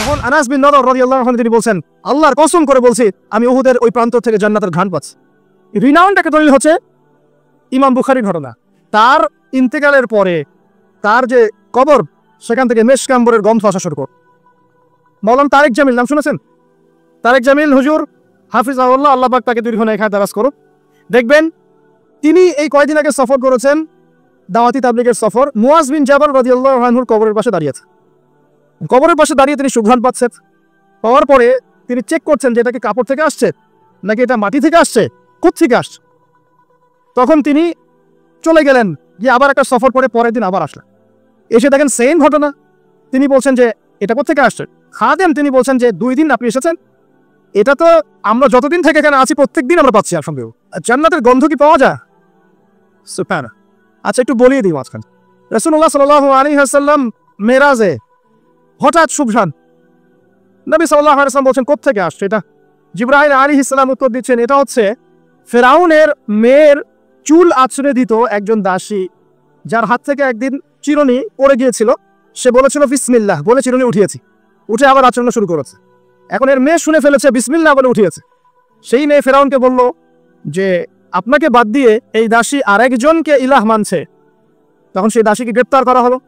তখন আনাস বিন নদর রাদিয়াল্লাহু আনহু তিনি বলছেন, আল্লাহর কসম করে বলছি আমি উহুদের ওই প্রান্ত থেকে জান্নাতের ঘ্রাণ পাচ্ছি। রিনাউন্ড একটা দলিল হচ্ছে ইমাম বুখারীর ঘটনা। তার ইন্তেকালের পরে তার যে কবর, সেখান থেকে মেশকাম্বরের গন্ধ আসা শুরু করে। মাওলানা তারেক জামিল নাম শুনেছেন? তারেক জামিল হুজুর হাফিজাহুল্লাহ, আল্লাহ পাক তাকে দীর্ঘ নেখায় দারাজ করুক। দেখবেন তিনি এই কয়েকদিন আগে সফর করেছেন, দাওয়াতি তাবলীগের সফর। মুয়াজ বিন জাবাল রাদিয়াল্লাহু আনহুর কবরের পাশে দাঁড়িয়েছে। কবরের পাশে দাঁড়িয়ে তিনি সুঘ্রাণ পাচ্ছেন। পাওয়ার পরে তিনি চেক করছেন যে এটা কি কাপড় থেকে আসছে নাকি এটা মাটি থেকে আসছে, কোত্থেকে আসছে। তখন তিনি চলে গেলেন, গিয়ে আবার একটা সফর করে পরের দিন আবার আসলেন। এসে দেখেন সেম ঘটনা। তিনি বলছেন যে এটা কোত্থেকে আসছে। খাদেম তিনি বলছেন যে 2 দিন আপনি এসেছেন, এটা তো আমরা যতদিন থেকে এখানে আছি প্রত্যেক দিন আমরা পাচ্ছি। আর সঙ্গে জান্নাতের গন্ধ কি পাওয়া যায়? সুবহানাল্লাহ। আচ্ছা একটু বলিয়ে দিই মাঝখানে। রাসূলুল্লাহ সাল্লাল্লাহু আলাইহি ওয়াসাল্লাম মেরাজে হঠাৎ সুবহান নবী সাল্লাল্লাহু আলাইহি ওয়াসাল্লাম বলছেন কোত্থেকে আসছে এটা। জিবরাইল আলাইহিস সালাম উত্তর দিচ্ছেন এটা হচ্ছে ফেরাউনের মেয়ের চুল আছড়ে দিত একজন দাসী, যার হাত থেকে একদিন চিরুনি পড়ে গিয়েছিল। সে বলেছিল বিসমিল্লাহ বলে চিরুনি উঠিয়েছি, উঠে আবার আচরণ শুরু করেছে। এখন এর মেয়ে শুনে ফেলেছে বিসমিল্লাহ বলে উঠিয়েছে। সেই মেয়ে ফেরাউনকে বলল যে আপনাকে বাদ দিয়ে এই দাসী আরেকজনকে ইলাহ মানছে। তখন সেই দাসীকে গ্রেপ্তার করা হলো।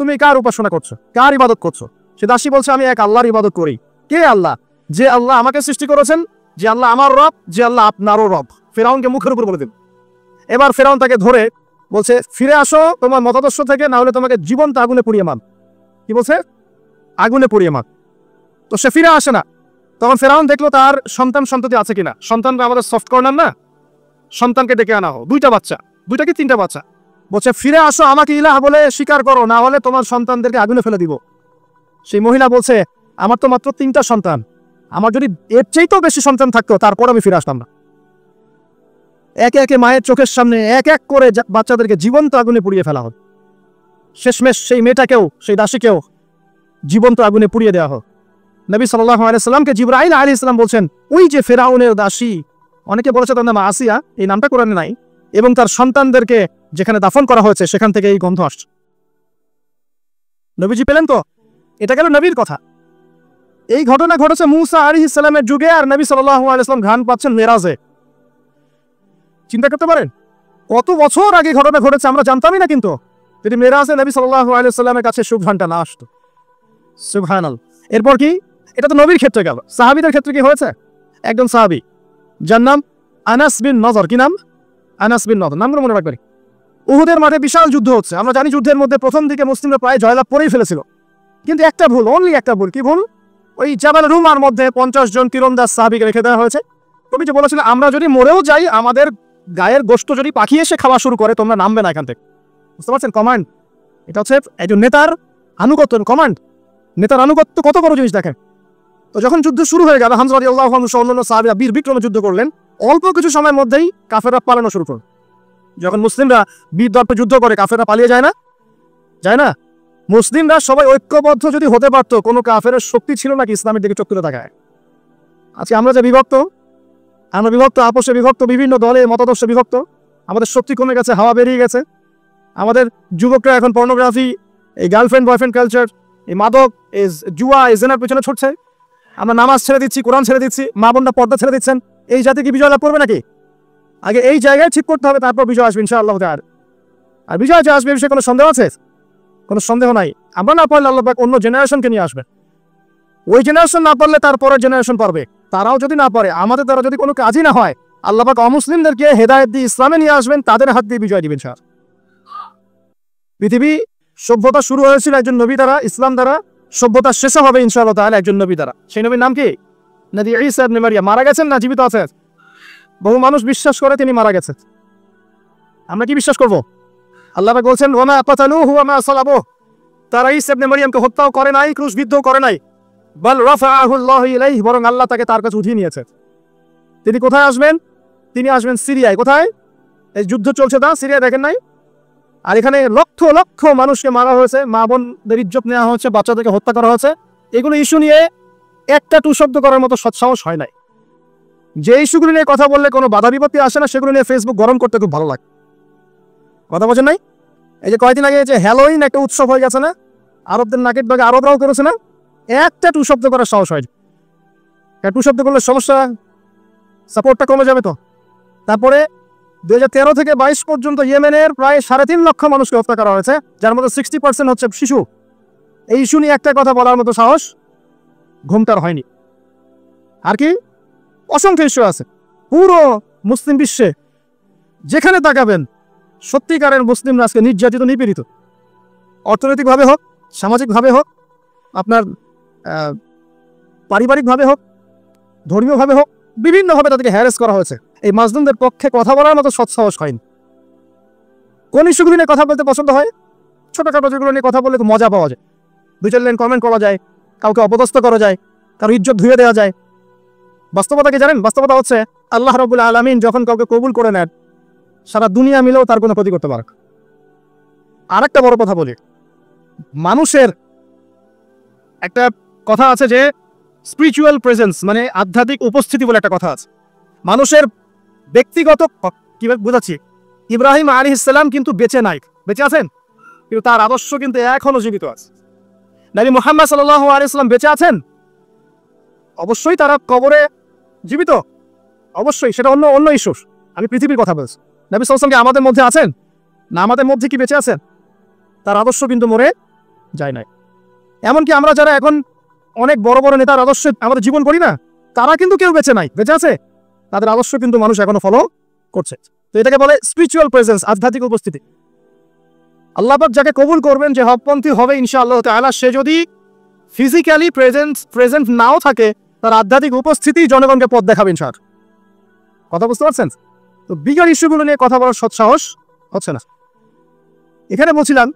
তুমি কার উপাসনা করছো, কার ইবাদত করছো? সে দাসী বলছে আমি এক আল্লাহর ইবাদত করি। কে আল্লাহ? যে আল্লাহ আমাকে সৃষ্টি করেছেন, যে আল্লাহ আমার রব, যে আল্লাহ আপনারও রব। ফেরাউনকে মুখের উপর বলে দিন। এবার ফেরাউন তাকে ধরে বলছে ফিরে আসো তোমার মতাদর্শ থেকে, না হলে তোমাকে জীবন্ত আগুনে পুড়িয়ে মার। কি বলছে? আগুনে পুড়িয়ে মার। তো সে ফিরে আসে না। তখন ফেরাউন দেখলো তার সন্তান সন্ততি আছে কিনা। সন্তানরা আমাদের সফট কর্নার না, সন্তানকে ডেকে আনা হোক। 2টা বাচ্চা, 2টা কি 3টা বাচ্চা। বলছে ফিরে আসো, আমাকে ইলাহ বলে স্বীকার করো, না হলে তোমার সন্তানদেরকে আগুনে ফেলে দিব। সেই মহিলা বলছে আমার তো মাত্র 3টা সন্তান, আমার যদি এর চাইতেও বেশি সন্তান থাকতো তারপর আমি ফিরে আসতাম না। একে একে মায়ের চোখের সামনে এক এক করে বাচ্চাদেরকে জীবন্ত আগুনে পুড়িয়ে ফেলা হোক। শেষমেশ সেই মেয়েটাকেও, সেই দাসীকেও জীবন্ত আগুনে পুড়িয়ে দেওয়া হোক। নবী সাল্লাল্লাহু আলাইহি সাল্লামকে জিবরাইল আলাইহিস সালাম বলছেন ওই যে ফেরাউনের দাসী, অনেকে বলেছে তার নাম আসিয়া, এই নামটা কোরআনে নাই, এবং তার সন্তানদেরকে যেখানে দাফন করা হয়েছে সেখান থেকে এই গন্ধ আসছে। নবীজি পেলেন তো? এটা গেল নবীর কথা। এই ঘটনা ঘটেছে মূসা আলাইহিস সালামের যুগে, আর নবী সাল্লাল্লাহু আলাইহি সাল্লাম ঘ্রাণ পাচ্ছেন মেরাজে। চিন্তা করতে পারেন কত বছর আগে ঘটনা ঘটেছে, আমরা জানতামই না। কিন্তু যদি মেরাজে নবী সাল্লাল্লাহু আলাইহি সাল্লামের কাছে সুঘ্রাণটা না আসতো। সুবহানাল্লাহ। এরপর কি? এটা তো নবীর ক্ষেত্রে গেল। সাহাবীদের ক্ষেত্রে কি হয়েছে? একজন সাহাবী যার নাম আনাস বিন নজর। কি নাম? আনাস বিন নজর। নামগুলো মনে রাখবেন। উহুদের মাঠে বিশাল যুদ্ধ হচ্ছে। আমরা জানি যুদ্ধের মধ্যে প্রথম দিকে মুসলিমরা প্রায় জয়লাভ করেই ফেলেছিল, কিন্তু একটা ভুল, অনলি একটা ভুল। কি ভুল? ওই জাবাল রুমার মধ্যে 50 জন তীরন্দাজ সাহাবীকে রেখে দেওয়া হয়েছে। তুমি যে বলেছিলে আমরা যদি মরেও যাই, আমাদের গায়ের গোশত যদি পাখি এসে খাওয়া শুরু করে, তোমরা নামবে না এখান থেকে। বুঝতে পারছেন? কমান্ড। এটা হচ্ছে একজন নেতার আনুগত্য। কমান্ড, নেতার আনুগত্য কত বড় জিনিস দেখেন। তো যখন যুদ্ধ শুরু হয়ে গেল, হামজা রাদিয়াল্লাহু আনহু সহ অন্যান্য সাহাবীরা বীর বিক্রমে যুদ্ধ করলেন। অল্প কিছু সময়ের মধ্যেই কাফেররা পালানো শুরু করল। যখন মুসলিমরা বীর দর্পে যুদ্ধ করে, কাফেররা পালিয়ে যায় না? যায় না? মুসলিমরা সবাই ঐক্যবদ্ধ যদি হতে পারতো, কোনো কাফেরের শক্তি ছিল নাকি ইসলামের দিকে চোখ তুলে তাকায়? আজকে আমরা যে বিভক্ত, আমরা বিভক্ত, আপোষে বিভক্ত, বিভিন্ন দলে মতাদর্শে বিভক্ত, আমাদের শক্তি কমে গেছে, হাওয়া বেরিয়ে গেছে। আমাদের যুবকরা এখন পর্নোগ্রাফি, এই গার্লফ্রেন্ড বয়ফ্রেন্ড কালচার, এই মাদক, এই জুয়া, এই জেনার পেছনে ছুটছে। আমরা নামাজ ছেড়ে দিচ্ছি, কোরআন ছেড়ে দিচ্ছি, মা বোনরা পর্দা ছেড়ে দিচ্ছেন। এই জাতি কি বিজয় লাভ করবে নাকি? আগে এই জায়গায় ঠিক করতে হবে, তারপর বিজয় আসবে ইনশাআল্লাহ। আর বিজয় যে আসবে, বিষয়ে কোনো সন্দেহ আছে? কোনো সন্দেহ নাই। আমরা না পারলে আল্লাহ পাক অন্য জেনারেশনকে নিয়ে আসবে। ওই জেনারেশন না পারলে তারপরের জেনারেশন পারবে। তারাও যদি না পারে, আমাদের দ্বারা যদি কোনো কাজই না হয়, আল্লাহ পাক অমুসলিমদেরকে হেদায়েত দিয়ে ইসলামে নিয়ে আসবেন, তাদের হাত দিয়ে বিজয় দিবেন। স্যার, পৃথিবী সভ্যতা শুরু হয়েছিল একজন নবী দ্বারা, ইসলাম দ্বারা। সভ্যতা শেষ হবে ইনশাআল্লাহ তাআলা একজন নবী দ্বারা। সেই নবীর নাম কি? নবী ঈসা ইবনে মারইয়াম। মারা গেছেন না জীবিত আছেন? বহু মানুষ বিশ্বাস করে তিনি মারা গেছেন। আমরা কি বিশ্বাস করব? আল্লাহ পাক বলছেন ওয়া মা কাতালুহু ওয়া মা সালাবুহু, তারা ঈসা ইবনে মারইয়ামকে হত্যাও করে নাই, ক্রুশবিদ্ধও করে নাই। বাল রাফাআহু আল্লাহু ইলাইহি, বরং আল্লাহ তাকে তার কাছে উঠিয়ে নিয়েছেন। তিনি কোথায় আসবেন? তিনি আসবেন সিরিয়ায়। কোথায়? এই যুদ্ধ চলছে তা সিরিয়া, দেখেন নাই? আর এখানে লক্ষ লক্ষ মানুষকে মারা হয়েছে, মা বোনদের ইজ্জত নেওয়া হচ্ছে, বাচ্চাদেরকে হত্যা করা হচ্ছে। এগুলো ইস্যু নিয়ে একটা টু শব্দ করার মতো সৎসাহস হয় নাই। যে ইস্যুগুলো নিয়ে কথা বললে কোনো বাধা বিপত্তি আসে না, সেগুলো নিয়ে ফেসবুক গরম করতে খুব ভালো লাগে। কথা বলছেন নাই? এই যে কয়েকদিন আগে যে হ্যালোইন একটা উৎসব হয়ে গেছে না, আরবদের নাকের ডগে আরবরাও করেছে না? একটা টু শব্দ করার সাহস হয়। টু শব্দ করলে সমস্যা, সাপোর্টটা কমে যাবে তো। তারপরে 2013 থেকে 22 পর্যন্ত ইয়েমেনের প্রায় 3.5 লক্ষ মানুষকে হত্যা করা হয়েছে, যার মধ্যে 60% হচ্ছে শিশু। এই ইস্যু নিয়ে একটা কথা বলার মতো সাহস ঘুমটার হয়নি। আর কি অসংখ্য ইস্যু আছে পুরো মুসলিম বিশ্বে, যেখানে তাকাবেন সত্যিকারের মুসলিমরা আজকে নির্যাতিত, নিপীড়িত। অর্থনৈতিকভাবে হোক, সামাজিকভাবে হোক, আপনার পারিবারিকভাবে হোক, ধর্মীয়ভাবে হোক, বিভিন্নভাবে তাদেরকে হ্যারেস করা হয়েছে। এই মাজলুমদের পক্ষে কথা বলার মতো সৎসাহস হয়নি। কোন ইস্যুগুলি নিয়ে কথা বলতে পছন্দ হয়? ছোটখাটো যেগুলো নিয়ে কথা বললে তো মজা পাওয়া যায়, 2-4 লাইন কমেন্ট করা যায়, কাউকে অপদস্থ করা যায়, কারো ইজ্জত ধুয়ে দেওয়া যায়। বাস্তবতা কি জানেন? বাস্তবতা হচ্ছে আল্লাহ রাব্বুল আলামিন যখন কাউকে কবুল করে নেন, সারা দুনিয়া মিলেও তার কোনো ক্ষতি করতে পারে। আর একটা বড় কথা বলি, মানুষের একটা কথা আছে যে স্পিরিচুয়াল প্রেজেন্স, মানে আধ্যাত্মিক উপস্থিতি বলে একটা কথা আছে। মানুষের ব্যক্তিগত, কিভাবে বোঝাচ্ছি, ইব্রাহিম আলাইহিস সালাম কিন্তু বেঁচে নাই, বেঁচে আছেন, কিন্তু তার আদর্শ কিন্তু এখনো জীবিত আছে। নবী মুহাম্মদ সাল্লাল্লাহু আলাইহি ওয়াসাল্লাম বেঁচে আছেন, অবশ্যই তারা কবরে জীবিত, অবশ্যই, সেটা অন্য ইস্যু। আমি পৃথিবীর কথা বলছি। নবী সাল্লাল্লাহু আলাইহি ওয়াসাল্লাম কি আমাদের মধ্যে আছেন না? আমাদের মধ্যে কি বেঁচে আছেন? তার আদর্শ কিন্তু মরে যায় নাই। এমনকি আমরা যারা এখন অনেক বড় বড় নেতার আদর্শে আমাদের জীবন করি না, তারা কিন্তু কেউ বেঁচে নাই, বেঁচে আছে, তাদের আদর্শ কিন্তু মানুষ এখনো ফলো করছে। তো এটাকে বলে স্পিরিচুয়াল প্রেজেন্স, আধ্যাত্মিক উপস্থিতি। আল্লাহ পাক যাকে কবুল করবেন, যে হকপন্থী হবে ইনশাআল্লাহ তাআলা, সে যদি ফিজিক্যালি প্রেজেন্ট নাও থাকে, তার আধ্যাত্মিক উপস্থিতি জনগণকে পথ দেখাবে ইনশাআল্লাহ। কথা বুঝতে পারছেন? তো বিগার ইস্যুগুলো নিয়ে কথা বলার সৎসাহস হচ্ছে না। এখানে বলছিলাম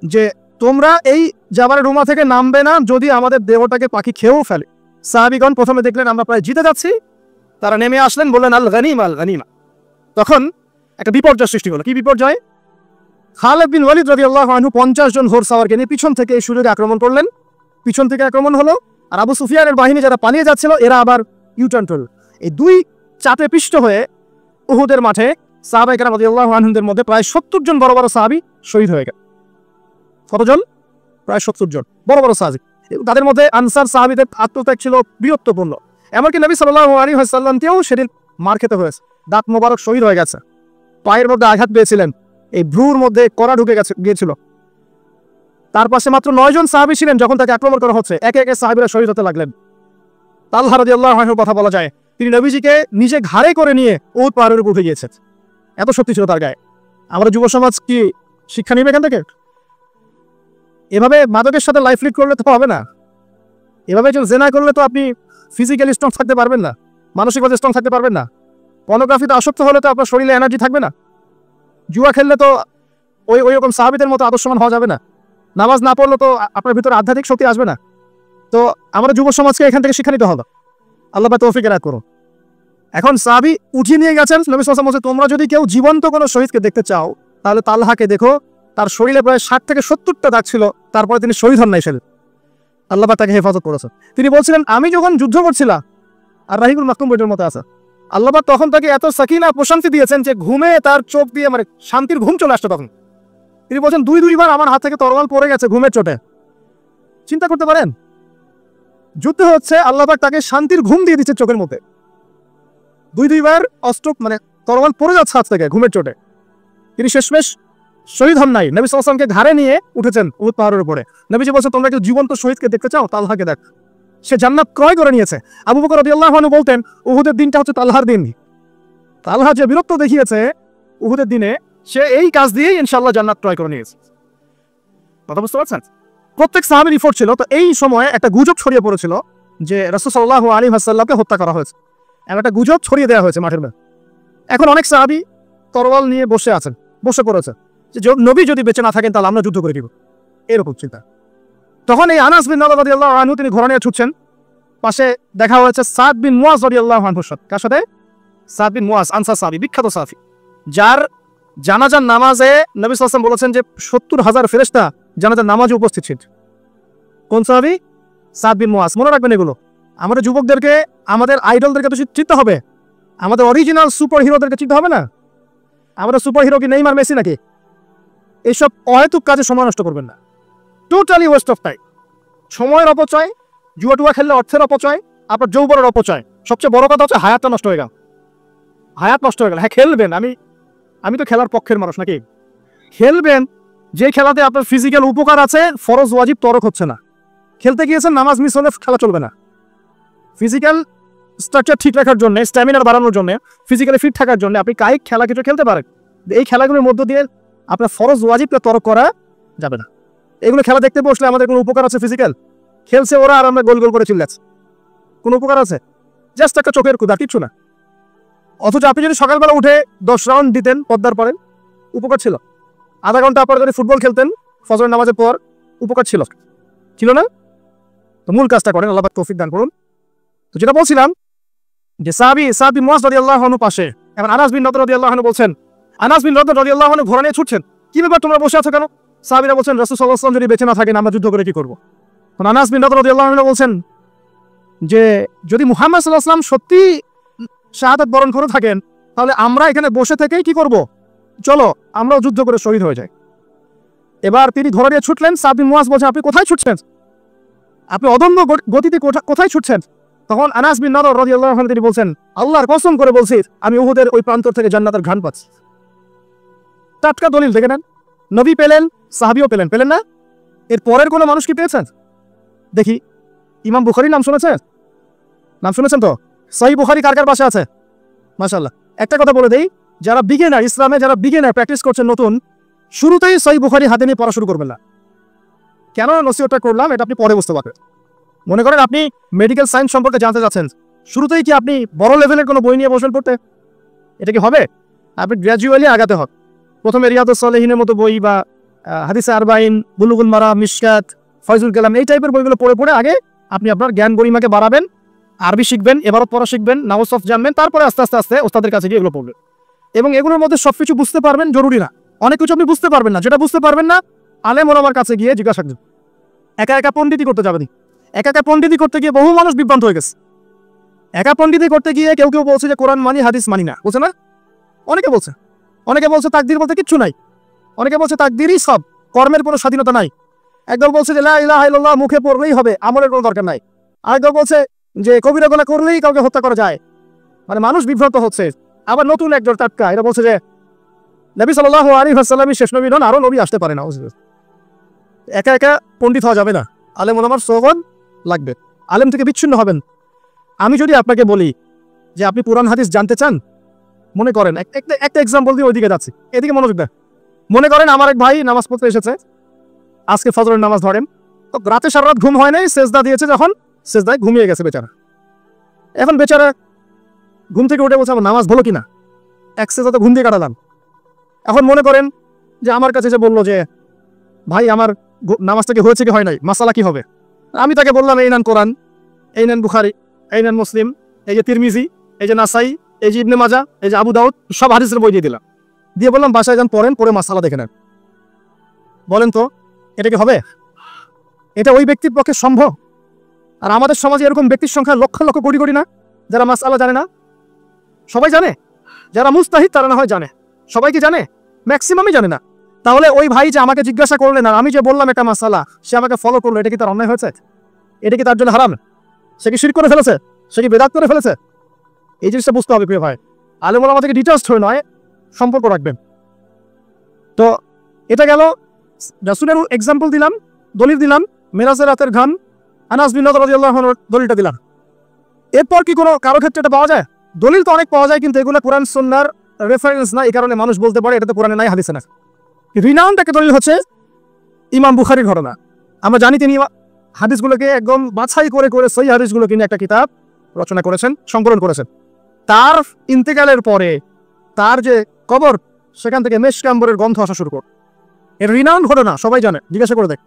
যে তোমরা এই জাবাল রুমা থেকে নামবে না যদি আমাদের দেহটাকে পাখি খেয়েও ফেলে। সাহাবীগণ প্রথমে দেখলেন আমরা প্রায় জিতে যাচ্ছি, তারা নেমে আসলেন, বললেন আল গনিমা, আল গনিমা। তখন একটা বিপর্যয় সৃষ্টি হলো। কি বিপর্যয়? খালিদ বিন ওয়ালিদ রাদিয়াল্লাহু আনহু 50 জন ঘোড়সাওয়ারকে নিয়ে পিছন থেকে এই সুযোগে আক্রমণ করলেন। পিছন থেকে আক্রমণ হলো, আর আবু সুফিয়ানের বাহিনী যারা পালিয়ে যাচ্ছিল এরা আবার ইউটার্ন করল। এই দুই চাপে পিষ্ট হয়ে উহুদের মাঠে সাহাবায়ে কেরাম রাদিয়াল্লাহু আনহুদের মধ্যে প্রায় 70 জন বড় বড় সাহাবী শহীদ হয়ে গেল। কতজন? প্রায় 70 জন বড় বড় সাহাবী। তাদের মধ্যে আনসার সাহাবীদের আত্মত্যাগ ছিল বীরত্বপূর্ণ। এমনকি নবী সাল্লাল্লাহু আলাইহি ওয়াসাল্লামকেও সেদিন মার খেতে হয়েছে, দাঁত মোবারক শহীদ হয়ে গেছে, পায়ের মধ্যে আঘাত পেয়েছিলেন, এই ভ্রুর মধ্যে কড়া ঢুকে গিয়েছিল। তার পাশে মাত্র 9 জন সাহাবী ছিলেন যখন তাকে আক্রমণ করা হচ্ছে। একে একে সাহাবীরা শহীদ হতে লাগলেন। তালহা রাদিয়াল্লাহু আনহুর কথা বলা যায়, তিনি নবীজিকে নিজে ঘাড়ে করে নিয়ে উহুদ পাহাড়ের উপর উঠে গিয়েছেন, এত শক্তি ছিল তার গায়ে। আমাদের যুব সমাজ কি শিক্ষা নেবে এখান থেকে? এভাবে মাদকের সাথে লাইফ লিড করলে তো হবে না। এভাবে জেনা করলে তো আপনি ফিজিক্যালি স্ট্রং থাকতে পারবেন না, মানসিকভাবে স্ট্রং থাকতে পারবেন না। পর্নোগ্রাফিতে আসক্ত হলে তো আপনার শরীরে এনার্জি থাকবে না। জুয়া খেললে তো ওই রকম সাহাবীদের মতো আদর্শমান হওয়া যাবে না। নামাজ না পড়লে তো আপনার ভিতরে আধ্যাত্মিক শক্তি আসবে না। তো আমাদের যুব সমাজকে এখান থেকে শিক্ষা নিতে হবে। আল্লাহ পাক তৌফিক এনায়েত করুন। এখন সাহাবী উঠিয়ে নিয়ে গেছেন। নবী সাল্লাল্লাহু আলাইহি ওয়াসাল্লাম, তোমরা যদি কেউ জীবন্ত কোনো শহীদকে দেখতে চাও তাহলে তালহাকে দেখো, তার শরীরে প্রায় 60 থেকে 70টা দাগ ছিল, তারপরে তিনি শহীদ হন নাই। সেদিন আল্লাহ পাক তাকে হেফাজত করেছেন। তিনি বলছিলেন, আমি যখন যুদ্ধ করছিলাম, আর রাহিকুল মাকতুম বইটার মতো আছে, আল্লাহ পাক তখন তাকে এত সাকিনা প্রশান্তি দিয়েছেন যে ঘুমে তার চোখ দিয়ে মানে শান্তির ঘুম চলে আসছে। তখন তিনি বলছেন, 2-2বার আমার হাত থেকে তরোয়াল পড়ে গেছে ঘুমের চোটে। চিন্তা করতে পারেন, যুদ্ধ হচ্ছে, আল্লাহ পাক তাকে শান্তির ঘুম দিয়ে দিচ্ছে চোখের মধ্যে। 2-2বার অস্ত্র মানে তরোয়াল পড়ে যাচ্ছে হাত থেকে ঘুমের চোটে। তিনি শেষমেশ শহীদ হন নাই। নবী সাল্লাল্লাহু আলাইহি ওয়াসাল্লামকে ঘাড়ে নিয়ে উঠেছেন উহুদ পাহাড়ের উপরে। নবীজি বলছেন, তোমরা কেউ জীবন্ত শহীদকে দেখতে চাও, তালহাকে দেখ, সে জান্নাত ক্রয় করে নিয়েছে। আবু বকর রাদিয়াল্লাহু আনহু বলতেন, উহুদের দিনটা হচ্ছে তালহার দিন। তালহা যে বীরত্ব দেখিয়েছে উহুদের দিনে, সে এই কাজ দিয়েই ইনশাআল্লাহ জান্নাত ক্রয় করে নিয়েছে। কথা বুঝতে পারছেন? প্রত্যেক সাহাবীর রিপোর্ট ছিল। তো এই সময়ে একটা গুজব ছড়িয়ে পড়েছিল যে রাসূল সাল্লাল্লাহু আলাইহি ওয়াসাল্লামকে হত্যা করা হয়েছে। এমন একটা গুজব ছড়িয়ে দেওয়া হয়েছে মাঠের মধ্যে। এখন অনেক সাহাবী তরোয়াল নিয়ে বসে পড়েছে যে নবী যদি বেঁচে না থাকেন তাহলে আমরা যুদ্ধ করে দিব, এরকম চিন্তা। তখন এই আনাস বিন নাদার রাদিয়াল্লাহু আনহু তিনি ঘোড়া নিয়ে ছুটছেন। পাশে দেখা হয়েছে সাদ বিন মুয়াজ রাদিয়াল্লাহু আনহুর সাথে। কার সাথে? সাদ বিন মুয়াজ, আনসার সাহাবী, বিখ্যাত সাহাবী, যার জানাজার নামাজে নবী সাল্লাল্লাহু আলাইহি ওয়াসাল্লাম বলেছেন যে 70,000 ফেরেশতা জানাজার নামাজে উপস্থিত ছিল। কোন সাহাবী? সাদ বিন মুয়াজ। মনে রাখবেন এগুলো। আমাদের যুবকদেরকে আমাদের আইডলদেরকে তো চিনতে হবে, আমাদের অরিজিনাল সুপার হিরোদেরকে চিনতে হবে না। আমাদের সুপার হিরো কি নেইমার, মেসি নাকি? এইসব অহেতুক কাজে সময় নষ্ট করবেন না, টোটালি ওয়েস্ট অফ টাইম। সময়ের অপচয়, জুয়া টুয়া খেললে অর্থের অপচয়, আপনার যৌবনের অপচয়, সবচেয়ে বড় কথা হচ্ছে হায়াতটা নষ্ট হয়ে গেল। হায়াত নষ্ট হয়ে গেল। হ্যাঁ খেলবেন, আমি তো খেলার পক্ষের মানুষ নাকি, খেলবেন যে খেলাতে আপনার ফিজিক্যাল উপকার আছে, ফরজ ওয়াজিব তরক হচ্ছে না। খেলতে গিয়েছেন, নামাজ মিস হলে খেলা চলবে না। ফিজিক্যাল স্ট্রাকচার ঠিক রাখার জন্য, স্ট্যামিনার বাড়ানোর জন্য, ফিজিক্যালি ফিট থাকার জন্য আপনি কায়িক খেলা কিছু খেলতে পারেন। এই খেলাগুলোর মধ্য দিয়ে আপনার ফরজ ওয়াজিবকে তরক করা যাবে না। এগুলো খেলা দেখতে বসলে আমাদের কোনো উপকার আছে? ফিজিক্যাল খেলছে ওরা আর আমরা গোল গোল করে চিল্লাচ্ছি, কোনো উপকার আছে? জাস্ট একটা চোখের ক্ষুধা, কিচ্ছু না। অথচ আপনি যদি সকালবেলা উঠে 10 রাউন্ড দিতেন পদ্মার পরে, উপকার ছিল। আধা ঘন্টা পরে যদি ফুটবল খেলতেন ফজরের নামাজের পর, উপকার ছিল না? তো মূল কাজটা করেন, আল্লাহ পাক তৌফিক দান করুন। তো যেটা বলছিলাম যে সাহাবী মুয়াজ রাদিয়াল্লাহু আনহু পাশে, এখন আনাস বিন নদর রাদিয়াল্লাহু আনহু বলছেন, আনাস বিন নদর রাদিয়াল্লাহু আনহু ঘোড়া নিয়ে ছুটছেন। কি ব্যাপার, তোমরা বসে আছো কেন? সাহাবীরা বলছেন, রাসূল সাল্লাল্লাহু আলাইহি ওয়াসাল্লাম যদি বেঁচে না থাকেন আমরা যুদ্ধ করে কি করব? তখন আনাস বিন নদর রাদিয়াল্লাহু আনহু বলছেন যে যদি মুহাম্মদ সাল্লাল্লাহু আলাইহি ওয়াসাল্লাম সত্যি শাহাদাত বরণ করে থাকেন, তাহলে আমরা এখানে বসে থেকেই কি করব? চলো আমরাও যুদ্ধ করে শহীদ হয়ে যাই। এবার তিনি ঘোড়া নিয়ে ছুটলেন। সাহাবী মুয়াজ বলছেন, আপনি কোথায় ছুটছেন? আপনি অদম্য গতিতে কোথায় ছুটছেন? তখন আনাস বিন নদর রাদিয়াল্লাহু আনহু তিনি বলছেন, আল্লাহর কসম করে বলছি, আমি উহুদের ওই প্রান্তর থেকে জান্নাতের ঘ্রাণ পাচ্ছি। টাটকা দলিল দেখে নেন। নবী পেলেন, সাহাবীও পেলেন না? এর পরের কোনো মানুষ কি পেয়েছেন? দেখি, ইমাম বুখারীর নাম শুনেছেন তো? সহিহ বুখারী কার কার পাশে আছে? মাশাআল্লাহ। একটা কথা বলে দেই, যারা বিগিনার, ইসলামে যারা বিগিনার প্র্যাকটিস করছেন নতুন, শুরুতেই সহিহ বুখারী হাতে নিয়ে পড়া শুরু করবেন না। কেন নসিহতটা করলাম এটা আপনি পরে বুঝতে পারবেন। মনে করেন আপনি মেডিকেল সায়েন্স সম্পর্কে জানতে চাচ্ছেন, শুরুতেই কি আপনি বড় লেভেলের কোনো বই নিয়ে বসবেন পড়তে? এটা কি হবে? আপনি গ্র্যাজুয়ালি আগাতে হবে। প্রথমে রিয়াদুস সালেহিনের মতো বই বা হাদিসে আরবাইন, বুলুগুল মারাম, মিশকাত, ফয়জুল কালাম, এই টাইপের বইগুলো পড়ে আগে আপনি আপনার জ্ঞান গরিমাকে বাড়াবেন, আরবি শিখবেন, এবারত পড়া শিখবেন, নাওয়াজ সফ জানবেন, তারপরে আস্তে আস্তে ওস্তাদের কাছে গিয়ে এগুলো পড়বেন। এবং এগুলোর মধ্যে সবকিছু বুঝতে পারবেন জরুরি না। অনেক কিছু আপনি বুঝতে পারবেন না, যেটা বুঝতে পারবেন না আলেম ওলামার কাছে গিয়ে জিজ্ঞাসা করবেন। একা পণ্ডিতি করতে যাবেন। একা পণ্ডিতি করতে গিয়ে বহু মানুষ বিভ্রান্ত হয়ে গেছে। একা পণ্ডিতি করতে গিয়ে কেউ বলছে যে কোরআন মানি, হাদিস মানি না, বলছে না? অনেকে বলছে তাকদীর বলতে কিচ্ছু নাই। অনেকে বলছে তাকদীরই সব, কর্মের কোনো স্বাধীনতা নাই। একদল বলছে যে লা ইলাহা ইল্লাল্লাহ মুখে পড়লেই হবে, আমলের কোনো দরকার নাই। আরেকদল বলছে যে কবিরা গুনাহ করলেই কাউকে হত্যা করা যায়। মানে মানুষ বিভ্রান্ত হচ্ছে। আবার নতুন একজন টাটকা এরা বলছে যে নবী সাল্লাল্লাহু আলাইহি ওয়াসাল্লামই শেষ নবী নন, আরো নবী আসতে পারে না। একা পণ্ডিত হওয়া যাবে না, আলেম ওলামার সোহবত লাগবে, আলেম থেকে বিচ্ছিন্ন হবেন। আমি যদি আপনাকে বলি যে আপনি কোরআন হাদিস জানতে চান, মনে করেন একটা এক্সাম্পল দিয়ে ওইদিকে যাচ্ছি, এদিকে মনোযোগ দেন। মনে করেন আমার এক ভাই নামাজ পড়তে এসেছে, আজকে ফজরের নামাজ ধরেন, তো রাতে সারা রাত ঘুম হয় নাই, সেজদা দিয়েছে, যখন সেজদায় ঘুমিয়ে গেছে বেচারা। এখন বেচারা ঘুম থেকে উঠে বলছে আমার নামাজ হলো কিনা, এক সেজদা ঘুম দিয়ে কাটালাম। এখন মনে করেন যে আমার কাছে যে বললো যে ভাই আমার নামাজটা কি হয়েছে কি হয় নাই, মাসালা কি হবে? আমি তাকে বললাম এই নেন কোরআন, এই নেন বুখারী, এই নেন মুসলিম, এই যে তিরমিজি, এই যে নাসাই, এই যে ইবনে মাজা, এই যে আবু দাউদ, সব হাদিসের বই দিয়ে দিলাম। দিয়ে বললাম বাসায় যান পড়েন, পড়ে মাসালা দেখে নেন। বলেন তো এটা কি হবে? এটা ওই ব্যক্তির পক্ষে সম্ভব? আর আমাদের সমাজে এরকম ব্যক্তির সংখ্যা লক্ষ লক্ষ কোটি কোটি না, যারা মাসালা জানে না। সবাই জানে, যারা মুস্তাহিদ তারা না হয় জানে, সবাই কি জানে? ম্যাক্সিমামই জানে না। তাহলে ওই ভাই যে আমাকে জিজ্ঞাসা করলেন আর আমি যে বললাম একটা মাসালা, সে আমাকে ফলো করলো, এটা কি তার অন্যায় হয়েছে? এটা কি তার জন্য হারাম? সে কি শিরক করে ফেলেছে? সে কি বেদাত করে ফেলেছে? এই জিনিসটা বুঝতে হবে প্রিয় ভাই। আলেম ওলামা থেকে ডিটাচড হয়ে নয়, সম্পর্ক রাখবেন। তো এটা গেল রাসূলের এক্সাম্পল দিলাম, দলিল দিলাম, মেরাজের রাতের ঘাম, আনাস বিন নদর রাদিয়াল্লাহু আনহু দলিলটা দিলাম। এরপর কি কোনো কারো ক্ষেত্রে এটা পাওয়া যায়? দলিল তো অনেক পাওয়া যায়, কিন্তু এগুলো কোরআন সুন্নাহর রেফারেন্স না, এই কারণে মানুষ বলতে পারে এটা তো কোরআনে নাই, হাদিসে না। রিনাউন্ড একটা দলিল হচ্ছে ইমাম বুখারীর ঘটনা। আমরা জানি তিনি হাদিসগুলোকে একদম বাছাই করে সহিহ হাদিসগুলো কিনে একটা কিতাব রচনা করেছেন, সংকলন করেছেন। তার ইন্তেকালের পরে তার যে কবর, সেখান থেকে মেশকাম্বরের গন্ধ আসা শুরু করে। এর রিনাউন্ড ঘটনা, সবাই জানে, জিজ্ঞাসা করে দেখ।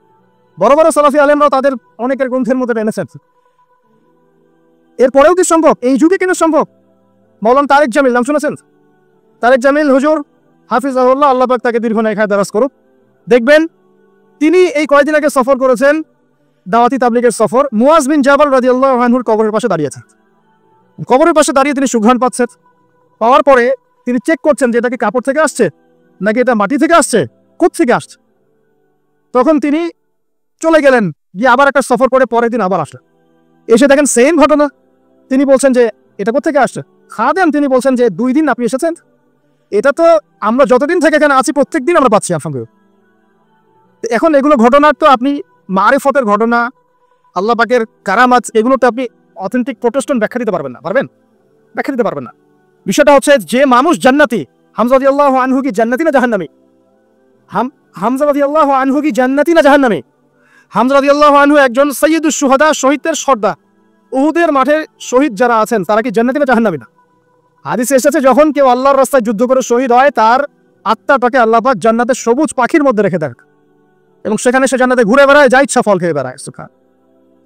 বড় বড় সালাফি আলেমরাও তাদের অনেকের গ্রন্থের মধ্যে এনেছেন। এরপরেও কি সম্ভব? এই যুগে কেন সম্ভব? মাওলানা তারেক জামিল নাম শুনেছেন? তারেক জামিল হুজুর হাফিজাহুল্লাহ, আল্লাহ পাক তাকে দীর্ঘ নেখায় দারাজ করুক। দেখবেন তিনি এই কয়েকদিন আগে সফর করেছেন, দাওয়াতি তাবলীগের সফর। মুয়াজ বিন জাবাল রাদিয়াল্লাহু আনহুর কবরের পাশে দাঁড়িয়েছেন। কবরের পাশে দাঁড়িয়ে তিনি সুঘ্রাণ পাচ্ছেন। পাওয়ার পরে তিনি চেক করছেন যে এটা কি কাপড় থেকে আসছে নাকি এটা মাটি থেকে আসছে, কোথা থেকে আসছে। তখন তিনি চলে গেলেন গিয়ে আবার একটা সফর করে পরের দিন আবার আসলেন, এসে দেখেন সেম ঘটনা। তিনি বলছেন যে এটা কোথেকে আসছে? খাদেম তিনি বলছেন যে 2 দিন আপনি এসেছেন, এটা তো আমরা যতদিন থেকে এখানে আছি প্রত্যেক দিন আমরা পাচ্ছি আপনাকে। এখন এগুলো ঘটনার তো আপনি মারিফতের ঘটনা, আল্লাহ পাকের কারামাত, এগুলো তো আপনি অথেন্টিক প্রোটেস্ট্যান্ট ব্যাখ্যা দিতে পারবেন না, পারবেন? ব্যাখ্যা দিতে পারবেন না। বিষয়টা হচ্ছে যে মানুষ জান্নাতি, হামজা রাদিয়াল্লাহু আনহু কি জান্নাতি না জাহান্নামী? হামজা রাদিয়াল্লাহু আনহু কি জান্নাতি না জাহান্নামী? হামজা রাদিয়াল্লাহু আনহু একজন সাইয়্যিদুশ শুহাদা, শহীদদের সর্দার। উহুদের মাঠে শহীদ যারা আছেন তারা কি জান্নাতি না জাহান্নামী না? হাদিসে এসেছে যখন কেউ আল্লাহর রাস্তায় যুদ্ধ করে শহীদ হয় তার আত্মাটাকে আল্লাহ পাক জান্নাতের সবুজ পাখির মধ্যে রেখে দেন এবং সেখানে সে জান্নাতে ঘুরে বেড়ায়, যা ইচ্ছা ফল খেয়ে বেড়ায়।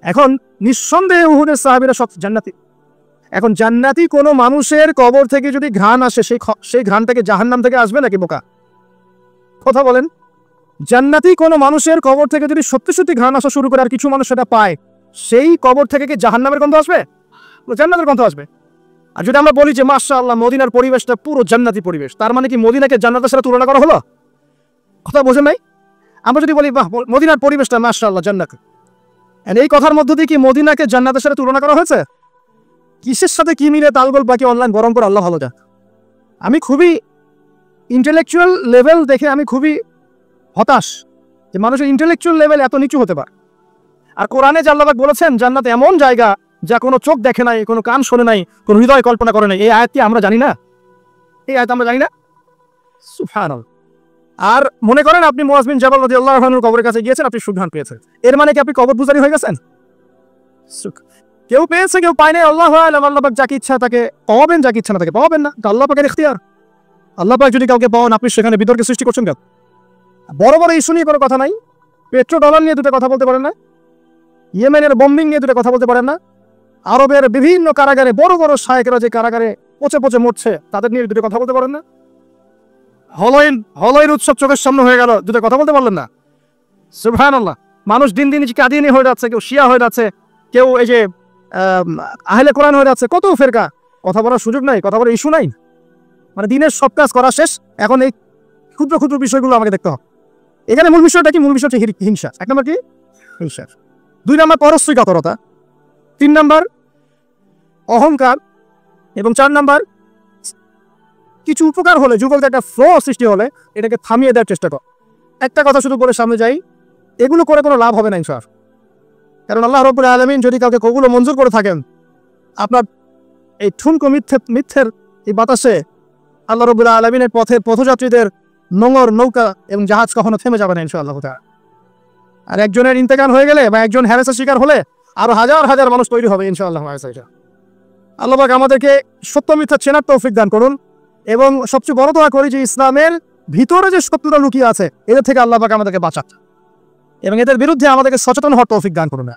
এখন নিঃসন্দেহে উহুদের সাহাবীরা সব জান্নাতি। এখন জান্নাতি কোনো মানুষের কবর থেকে যদি ঘ্রাণ আসে, সেই ঘ্রাণটাকে জাহান্নাম থেকে আসবে নাকি বোকা? কথা বলেন। জান্নাতি কোনো মানুষের কবর থেকে যদি সত্যি সত্যি ঘ্রাণ আসা শুরু করে আর কিছু মানুষ সেটা পায়, সেই কবর থেকে কি জাহান্নামের গন্ধ আসবে? জান্নাতের গন্ধ আসবে। আর যদি আমরা বলি যে মাশাআল্লাহ মদিনার পরিবেশটা পুরো জান্নাতি পরিবেশ, তার মানে কি মদিনাকে জান্নাতের সাথে তুলনা করা হলো? কথা বোঝেন নাই? আমরা যদি বলি বাহ মদিনার পরিবেশটা মাশাআল্লাহ জান্নাত, এই কথার মধ্য দিয়ে কি মদিনাকে জান্নাতের সাথে তুলনা করা হয়েছে? কিসের সাথে কি মিলে তালগোল বাকি অনলাইন গরম করে আল্লাহ ভালো যাক। আমি খুবই ইন্টেলেকচুয়াল লেভেল দেখে আমি খুবই হতাশ যে মানুষের ইন্টেলেকচুয়াল লেভেল এত নিচু হতে পারে। আর কোরআনে যে আল্লাহ পাক বলেছেন জান্নাত এমন জায়গা যা কোনো চোখ দেখে নাই, কোনো কান শোনে নাই, কোনো হৃদয় কল্পনা করে নাই, এই আয়াতটি আমরা জানি না? এই আয়াত আমরা জানি না? সুবহানাল্লাহ। আর মনে করেন আপনি মুআয বিন জাবাল রাদিয়াল্লাহু আনহুর কবরের কাছে গিয়েছেন, আপনি সুবহান পেয়েছেন, এর মানে কি আপনি কবর পূজারী হয়ে গেছেন? কেউ পেয়েছে কেউ পায় নাই, আল্লাহু আ'লাম। আল্লাহ পাক যাকে ইচ্ছা তাকে পাওয়াবেন, যাকে ইচ্ছা না তাকে পাওয়াবেন না, এটা আল্লাহ পাকের ইখতিয়ার। আল্লাহ পাক যদি কাউকে পাওয়ান, আপনি সেখানে বিতর্কের সৃষ্টি করছেন কেন? বড় বড় ইস্যু নিয়ে কোনো কথা নাই, পেট্রো ডলার নিয়ে দুটো কথা বলতে পারেন না, ইয়েমেনের বম্বিং নিয়ে দুটো কথা বলতে পারেন না, আরবের বিভিন্ন কারাগারে বড় বড় শায়েখরা যে কারাগারে পচে পচে মরছে তাদের নিয়ে দুটো কথা বলতে পারেন না, হলইন উৎসব চোখের সামনে হয়ে গেল, দুটো কথা বলতে পারলেন না। সুবহানাল্লাহ। মানুষ দিন দিন কাদিয়ানী হয়ে যাচ্ছে, কেউ শিয়া হয়ে যাচ্ছে, কেউ এই যে আহলে কোরআন হয়ে যাচ্ছে, কত ফেরকা, কথা বলার সুযোগ নাই, কথা বলার ইস্যু নাই। মানে দিনের সব কাজ করা শেষ, এখন এই ক্ষুদ্র ক্ষুদ্র বিষয়গুলো আমাকে দেখতে হবে। এখানে মূল বিষয়টা কি? মূল বিষয় হচ্ছে হিংসা। 1 নম্বর কি? হিংসা। 2 নম্বর পরশ্রীকাতরতা। 3 নম্বর অহংকার। এবং 4 নম্বর কিছু উপকার হলে, যুবকদের একটা ফ্লো সৃষ্টি হলে এটাকে থামিয়ে দেওয়ার চেষ্টা কর। একটা কথা শুধু বলে সামনে যাই, এগুলো করে কোনো লাভ হবে না ইনশাআল্লাহ। কারণ আল্লাহ রাব্বুল আলামিন যদি কাউকে কবুল ও মঞ্জুর করে থাকেন, আপনার এই ঠুনকো মিথ্যের এই বাতাসে আল্লাহ রাব্বুল আলামিনের পথযাত্রীদের নোঙর নৌকা এবং জাহাজ কখনো থেমে যাবে না ইনশাআল্লাহ তাআলা। আর একজনের ইন্তেকাল হয়ে গেলে বা একজন হ্যারাসের শিকার হলে আরো হাজার হাজার মানুষ তৈরি হবে ইনশাআল্লাহ। আল্লাহ পাক আমাদেরকে সত্য মিথ্যা চেনার তৌফিক দান করুন এবং সবচেয়ে বড় দোয়া করি যে ইসলামের ভিতরে যে সত্যটা লুকিয়ে আছে এদের থেকে আল্লাহ পাক আমাদেরকে বাঁচান এবং এদের বিরুদ্ধে আমাদেরকে সচেতন হওয়ার তৌফিক দান করুন।